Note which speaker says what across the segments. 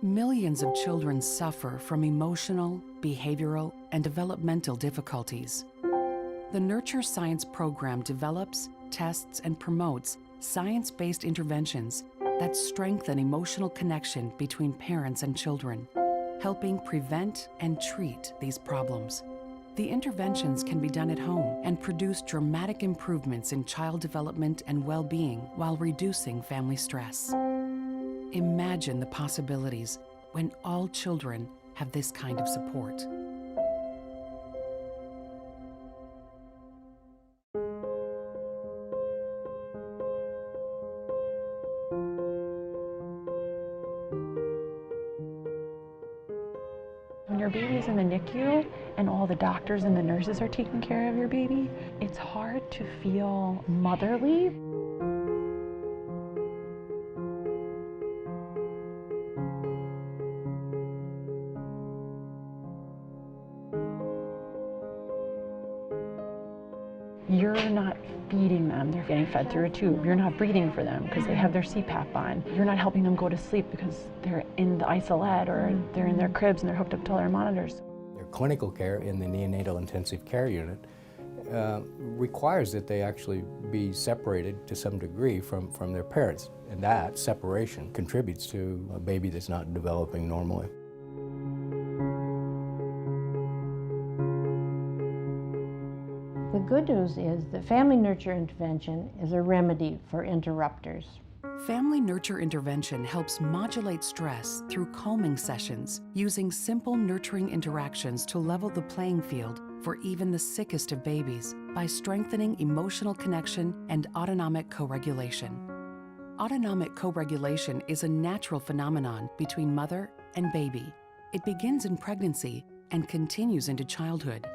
Speaker 1: Millions of children suffer from emotional, behavioral, and developmental difficulties. The Nurture Science program develops, tests, and promotes science-based interventions that strengthen emotional connection between parents and children, helping prevent and treat these problems. The interventions can be done at home and produce dramatic improvements in child development and well-being while reducing family stress. Imagine the possibilities when all children have this kind of support.
Speaker 2: When your baby's in the NICU and all the doctors and the nurses are taking care of your baby, it's hard to feel motherly. You're not feeding them, they're getting fed through a tube. You're not breathing for them because they have their CPAP on. You're not helping them go to sleep because they're in the isolette or they're in their cribs and they're hooked up to all their monitors.
Speaker 3: Their clinical care in the neonatal intensive care unit requires that they actually be separated to some degree from their parents. And that separation contributes to a baby that's not developing normally.
Speaker 4: The good news is that family nurture intervention is a remedy for interrupters.
Speaker 1: Family nurture intervention helps modulate stress through calming sessions, using simple nurturing interactions to level the playing field for even the sickest of babies by strengthening emotional connection and autonomic co-regulation. Autonomic co-regulation is a natural phenomenon between mother and baby. It begins in pregnancy and continues into childhood.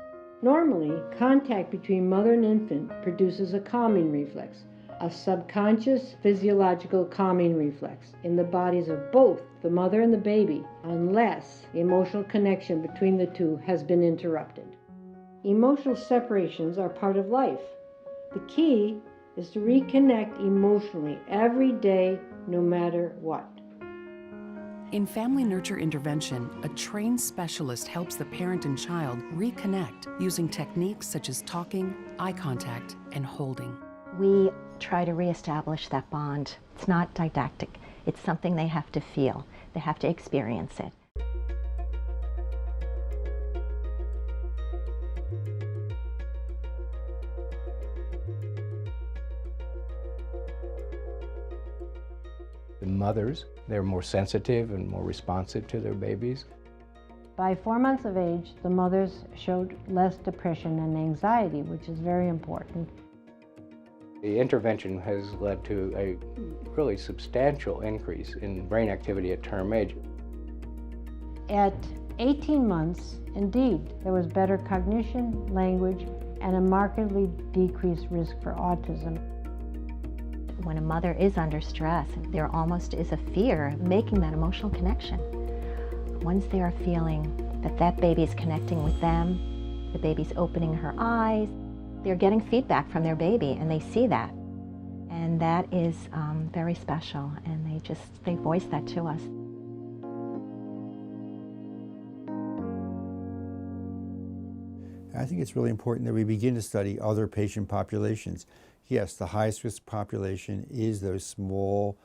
Speaker 4: Normally, contact between mother and infant produces a calming reflex, a subconscious physiological calming reflex in the bodies of both the mother and the baby, unless the emotional connection between the two has been interrupted. Emotional separations are part of life. The key is to reconnect emotionally every day, no matter what.
Speaker 1: In family nurture intervention, a trained specialist helps the parent and child reconnect using techniques such as talking, eye contact, and holding.
Speaker 5: We try to reestablish that bond. It's not didactic. It's something they have to feel. They have to experience it.
Speaker 3: The mothers, they're more sensitive and more responsive to their babies.
Speaker 4: By 4 months of age, the mothers showed less depression and anxiety, which is very important.
Speaker 3: The intervention has led to a really substantial increase in brain activity at term age.
Speaker 4: At 18 months, indeed, there was better cognition, language, and a markedly decreased risk for autism.
Speaker 5: When a mother is under stress, there almost is a fear of making that emotional connection. Once they are feeling that that baby is connecting with them, the baby's opening her eyes, they're getting feedback from their baby and they see that. And that is very special, and they voice that to us.
Speaker 6: I think it's really important that we begin to study other patient populations. Yes, the highest risk population is those small,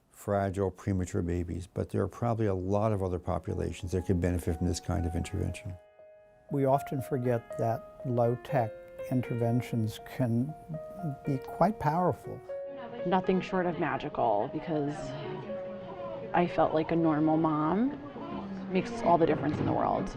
Speaker 6: fragile, premature babies, but there are probably a lot of other populations that could benefit from this kind of intervention.
Speaker 7: We often forget that low-tech interventions can be quite powerful.
Speaker 2: Nothing short of magical, because I felt like a normal mom. Makes all the difference in the world.